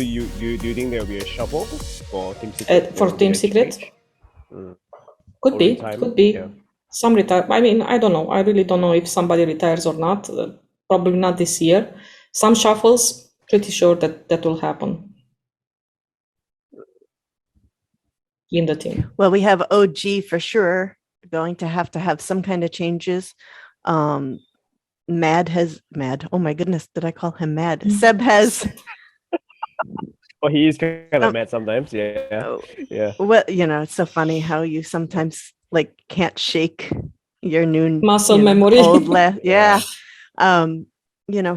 do you think there will be a shuffle for Team Secret? For Team Secret? Could be. Yeah. Some retire. I mean, I don't know. I really don't know if somebody retires or not. Probably not this year. Some shuffles, pretty sure that will happen in the team. Well, we have OG for sure going to have some kind of changes. Mad. Oh my goodness, did I call him Mad? Seb has. Well, he is kind of mad sometimes. Yeah. Well, it's so funny how you sometimes like can't shake your new muscle memory. Yeah.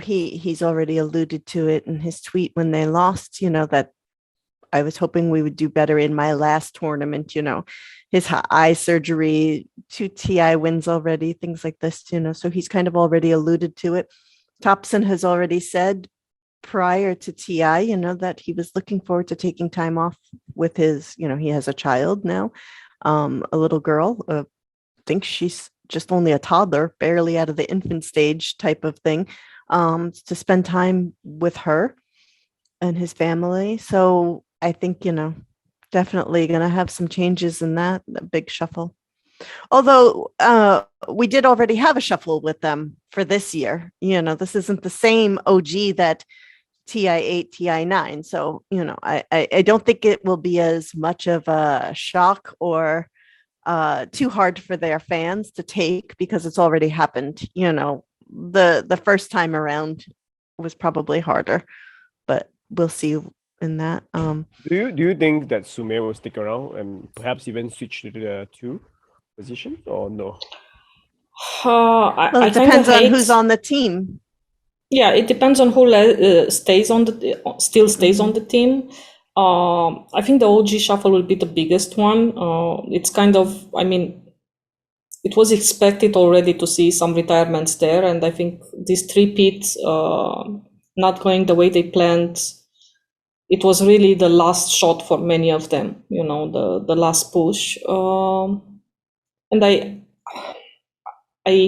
He's already alluded to it in his tweet when they lost, that I was hoping we would do better in my last tournament, his eye surgery, 2 TI wins already, things like this, so he's kind of already alluded to it. Thompson has already said prior to TI, that he was looking forward to taking time off with his, he has a child now, a little girl, I think she's just only a toddler, barely out of the infant stage type of thing, to spend time with her and his family. So I think, definitely going to have some changes in that big shuffle. Although we did already have a shuffle with them for this year. This isn't the same OG that TI8, TI9. So, I don't think it will be as much of a shock or too hard for their fans to take because it's already happened. The first time around was probably harder, but we'll see in that. Do you think that Sumail will stick around and perhaps even switch to the 2 position or no? It depends on who's on the team. Yeah, it depends on who stays on the team. I think the OG shuffle will be the biggest one. It's kind of, it was expected already to see some retirements there, and I think these 3-peat not going the way they planned, it was really the last shot for many of them, the last push. And I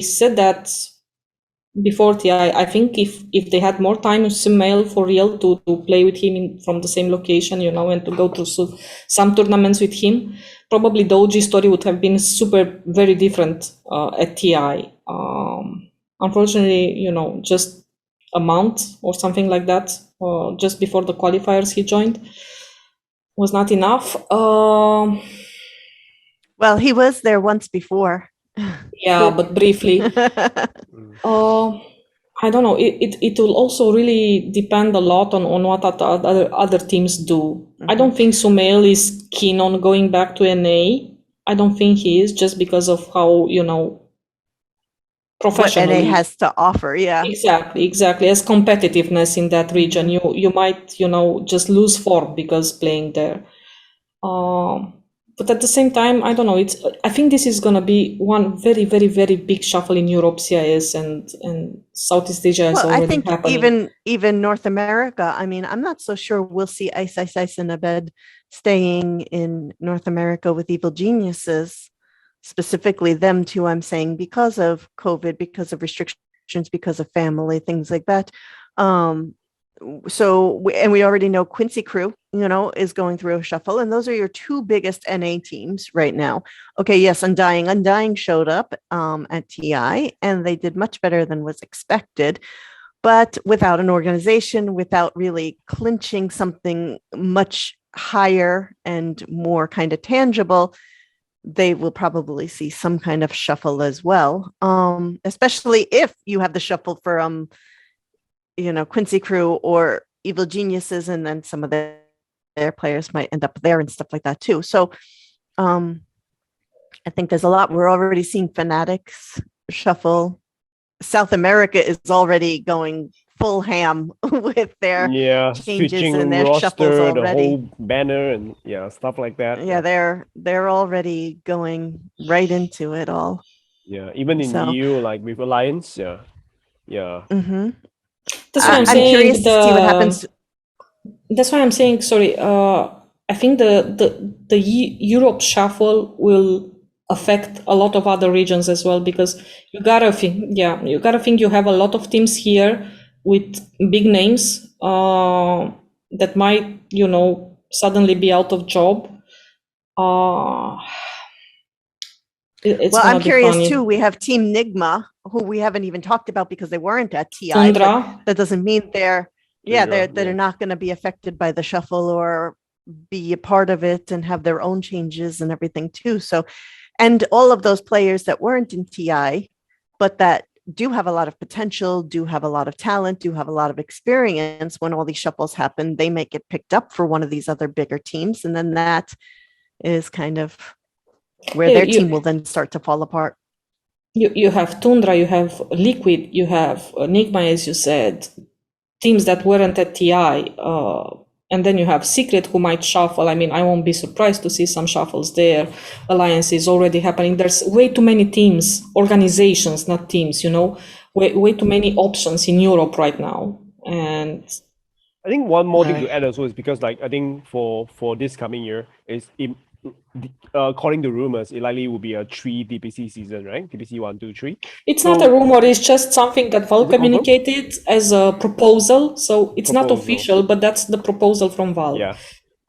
said that before TI, I think if they had more time with Sumail for real to play with him from the same location, and to go through some tournaments with him, probably the OG story would have been very different at TI. Unfortunately, just a month or something like that, just before the qualifiers he joined, was not enough. Well, he was there once before. Yeah, but briefly. I don't know. It will also really depend a lot on what other teams do. I don't think Sumail is keen on going back to NA. I don't think he is, just because of how, professionally. What NA has to offer, yeah. Exactly. As competitiveness in that region, you might, just lose form because playing there. But at the same time, I don't know. I think this is going to be one very, very, very big shuffle in Europe, CIS, and Southeast Asia is already happening. I think even North America. I'm not so sure we'll see Ice and Abed staying in North America with Evil Geniuses, specifically them two. I'm saying because of COVID, because of restrictions, because of family, things like that. We already know Quincy Crew, is going through a shuffle, and those are your 2 biggest NA teams right now. Okay, yes, Undying showed up at TI, and they did much better than was expected, but without an organization, without really clinching something much higher and more kind of tangible, they will probably see some kind of shuffle as well, especially if you have the shuffle for Quincy Crew or Evil Geniuses, and then some of their players might end up there and stuff like that too. So I think there's a lot. We're already seeing Fanatics shuffle. South America is already going full ham with their changes and their roster, shuffles already. The whole banner and stuff like that. Yeah, they're already going right into it all. Yeah, even in EU, like with Alliance, yeah. Mm-hmm. That's why I'm curious to see what happens. That's why I'm saying, sorry, I think the Europe shuffle will affect a lot of other regions as well, because you gotta think you have a lot of teams here with big names, that might, suddenly be out of job. It's Well, gonna I'm be curious funny. too. We have Team Nigma, who we haven't even talked about because they weren't at TI, Tundra. but that doesn't mean they're Tundra, they're not going to be affected by the shuffle or be a part of it and have their own changes and everything too. So, and all of those players that weren't in TI, but that do have a lot of potential, do have a lot of talent, do have a lot of experience. When all these shuffles happen, they may get picked up for one of these other bigger teams, and then that is kind of where their team will then start to fall apart. You have Tundra, you have Liquid, you have Enigma, as you said, teams that weren't at TI, and then you have Secret who might shuffle. I mean, I won't be surprised to see some shuffles there. Alliance is already happening. There's way too many teams, organizations, not teams, way too many options in Europe right now. And I think one more thing to add also is because like I think for this coming year is according to rumors, it likely will be a 3 DPC season, right? DPC 1, 2, 3. It's not a rumor, it's just something that Valve communicated as a proposal. So it's not official, but that's the proposal from Valve. Yeah.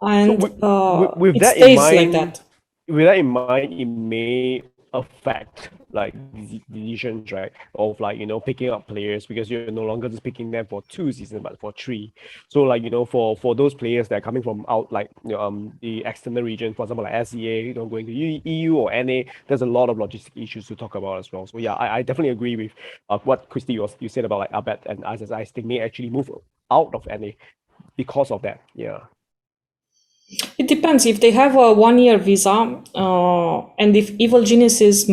And with it that in stays mind, like that. With that in mind, it may affect like decisions, right? Of like, picking up players because you're no longer just picking them for 2 seasons, but for 3. So like, for those players that are coming from out like the external region, for example, like SEA, going to EU or NA, there's a lot of logistic issues to talk about as well. So yeah, I definitely agree with what Christy you said about like Abed and ISSI. They may actually move out of NA because of that. Yeah. It depends. If they have a 1-year visa, and if Evil Genius's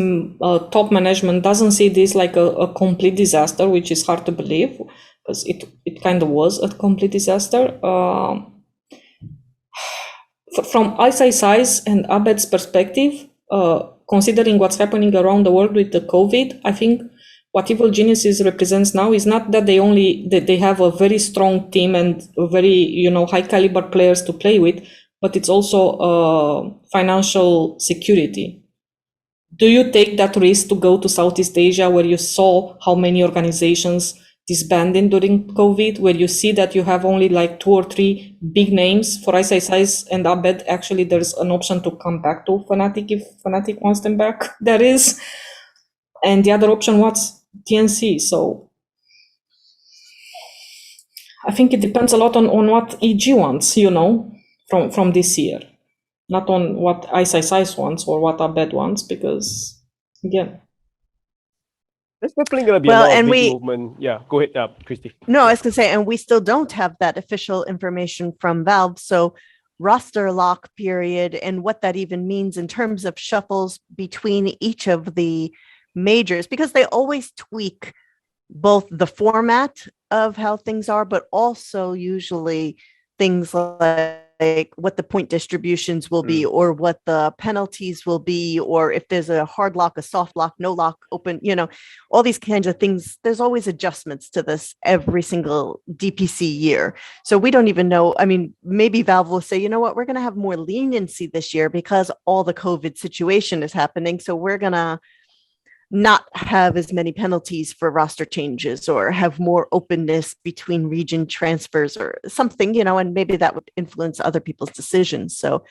top management doesn't see this like a complete disaster, which is hard to believe, because it kind of was a complete disaster. From ISSI's and Abed's perspective, considering what's happening around the world with the COVID, I think what Evil Geniuses represents now is not that they have a very strong team and very high caliber players to play with, but it's also financial security. Do you take that risk to go to Southeast Asia, where you saw how many organizations disbanded during COVID, where you see that you have only like 2 or 3 big names for ISIS and Abed? Actually, there's an option to come back to Fnatic if Fnatic wants them back. There is. And the other option was TNC. So I think it depends a lot on what EG wants, from this year. Not on what ISIS wants or what Abed wants, because, again, there's definitely going to be a lot of big movement. Yeah, go ahead, Christy. No, I was going to say, and we still don't have that official information from Valve. So roster lock period and what that even means in terms of shuffles between each of the majors, because they always tweak both the format of how things are, but also usually things like what the point distributions will be, or what the penalties will be, or if there's a hard lock, a soft lock, no lock, open, all these kinds of things. There's always adjustments to this every single DPC year. So we don't even know. I mean, maybe Valve will say, you know what, we're going to have more leniency this year because all the COVID situation is happening. So we're going to not have as many penalties for roster changes, or have more openness between region transfers or something, and maybe that would influence other people's decisions. So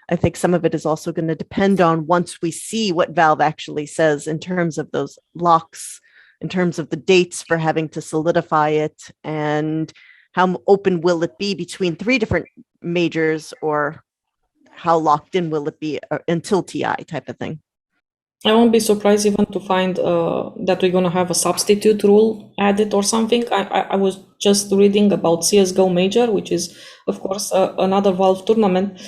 I think some of it is also going to depend on once we see what Valve actually says in terms of those locks, in terms of the dates for having to solidify it, and how open will it be between 3 different majors, or how locked in will it be until TI type of thing. I won't be surprised even to find that we're going to have a substitute rule added or something. I was just reading about CSGO Major, which is, of course, another Valve tournament.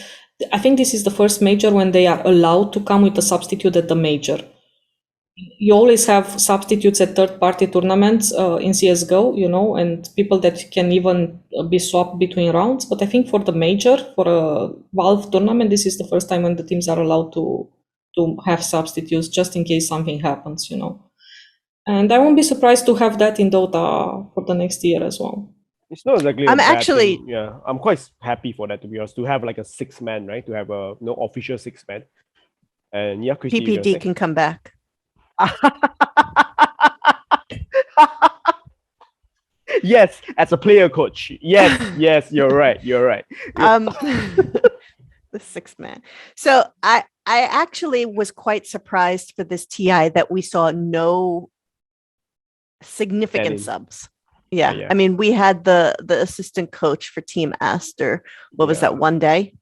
I think this is the first major when they are allowed to come with a substitute at the major. You always have substitutes at third-party tournaments in CSGO, and people that can even be swapped between rounds. But I think for the major, for a Valve tournament, this is the first time when the teams are allowed to have substitutes just in case something happens, And I won't be surprised to have that in Dota for the next year as well. It's not exactly a bad thing. Yeah, I'm quite happy for that, to be honest, to have like a 6-man, right? To have a official 6-man. And yeah, Christy, PPD can come back. Yes, as a player coach. Yes, you're right. You're right. The sixth man. So I actually was quite surprised for this TI that we saw no significant Stand-in. subs. Yeah. Yeah. I mean, we had the assistant coach for Team Aster. What was that, one day?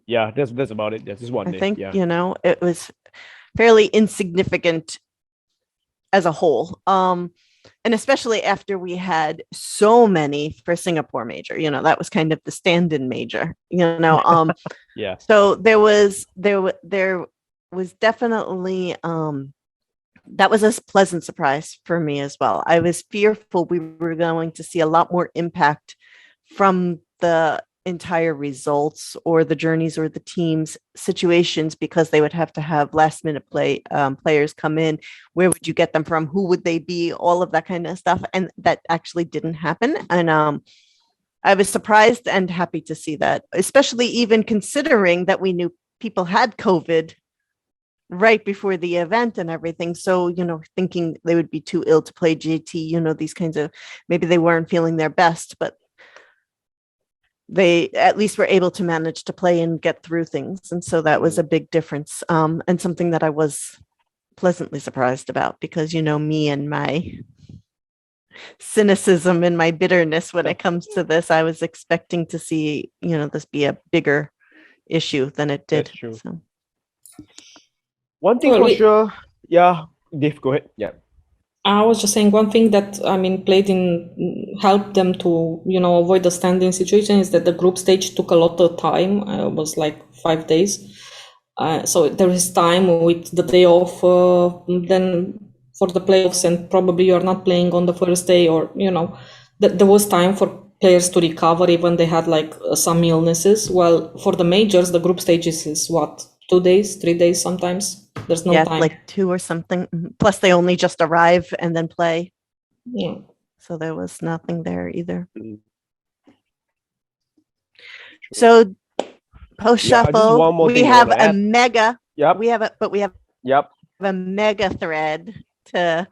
Yeah, that's about it. That's just one I day. think, Yeah. it was fairly insignificant as a whole. And especially after we had so many for Singapore major, that was kind of the stand-in major, Yeah. So there was definitely that was a pleasant surprise for me as well. I was fearful we were going to see a lot more impact from the entire results or the journeys or the teams situations, because they would have to have last minute players come in. Where would you get them from? Who would they be? All of that kind of stuff. And that actually didn't happen. And I was surprised and happy to see that, especially even considering that we knew people had COVID right before the event and everything. So, thinking they would be too ill to play GT, these kinds of, maybe they weren't feeling their best, but they at least were able to manage to play and get through things. And so that was a big difference, and something that I was pleasantly surprised about, because, me and my cynicism and my bitterness when it comes to this, I was expecting to see, this be a bigger issue than it did. That's true. So. One thing for sure. Yeah, Dave, go ahead. Yeah. I was just saying one thing that, helped them to, avoid the standing situation is that the group stage took a lot of time. It was like 5 days. So there is time with the day off, then for the playoffs, and probably you're not playing on the first day, or, there was time for players to recover, even they had like some illnesses. Well, for the majors, the group stages is what, 2 days, 3 days sometimes. There's no time. Like 2 or something. Plus they only just arrive and then play. Yeah. So there was nothing there either. Mm. So post shuffle, we have a mega. Yep. We have a mega thread to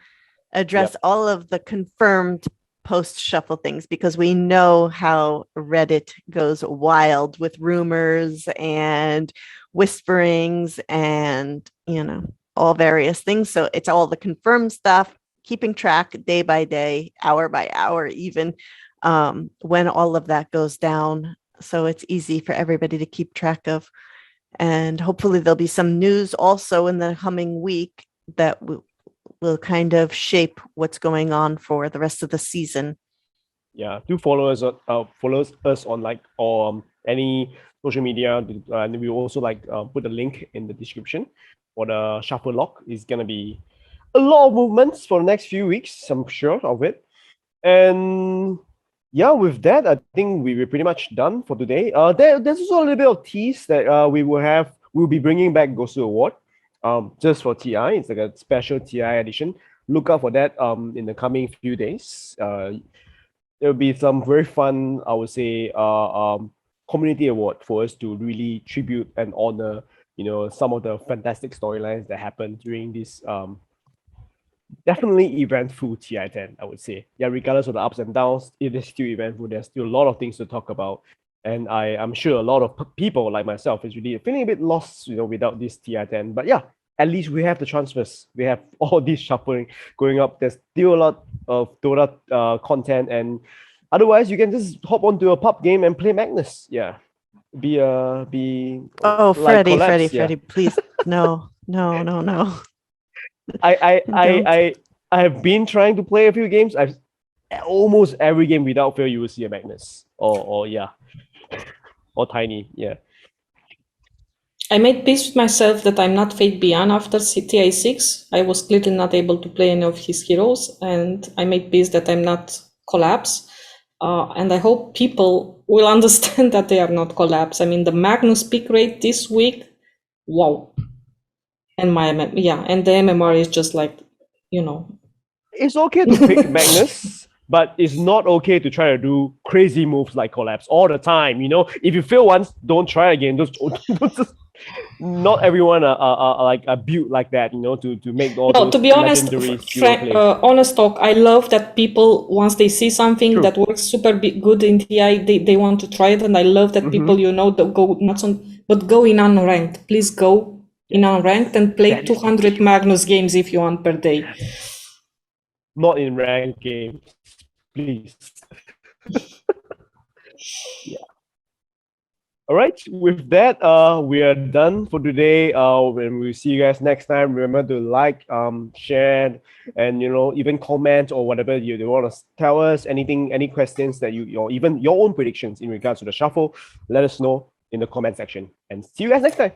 address all of the confirmed post shuffle things, because we know how Reddit goes wild with rumors and whisperings and, all various things. So it's all the confirmed stuff, keeping track day by day, hour by hour, even when all of that goes down. So it's easy for everybody to keep track of. And hopefully there'll be some news also in the coming week that will kind of shape what's going on for the rest of the season. Yeah, do follow us on like any social media, and we also put a link in the description for the shuffle log. It's gonna be a lot of movements for the next few weeks, I'm sure of it. And yeah, with that, I think we're pretty much done for today. There's also a little bit of tease that we'll be bringing back Gosu Award, just for TI. It's like a special TI edition. Look out for that in the coming few days. There'll be some very fun, I would say, community award for us to really tribute and honor, some of the fantastic storylines that happened during this definitely eventful TI10, I would say. Yeah, regardless of the ups and downs, it is still eventful. There's still a lot of things to talk about. And I'm sure a lot of people like myself is really feeling a bit lost, without this TI10. But yeah, at least we have the transfers. We have all this shuffling going up. There's still a lot of Dota content, and otherwise you can just hop onto a pub game and play Magnus. Yeah, Oh, Freddie, please, no. I have been trying to play a few games. I've almost every game without fail you will see a Magnus or Tiny. Yeah. I made peace with myself that I'm not Fate Beyond after TI6. I was clearly not able to play any of his heroes, and I made peace that I'm not Collapse. And I hope people will understand that they are not Collapse. I mean, the Magnus pick rate this week, wow. And and the MMR is just like, It's okay to pick Magnus, but it's not okay to try to do crazy moves like Collapse all the time. If you fail once, don't try again. Just not everyone are like are built like that, to make all No, those to be honest, legendary zero plays. honest talk, I love that people, once they see something True. that works super good in TI, they want to try it. And I love that people, that go not on, but go in unranked. Please go in unranked and play That is 200 Magnus games if you want per day. Not in ranked games, please. Yeah. All right. With that, we are done for today. And we'll see you guys next time. Remember to like, share, and even comment or whatever you want to tell us. Anything, any questions that or even your own predictions in regards to the shuffle. Let us know in the comment section. And see you guys next time.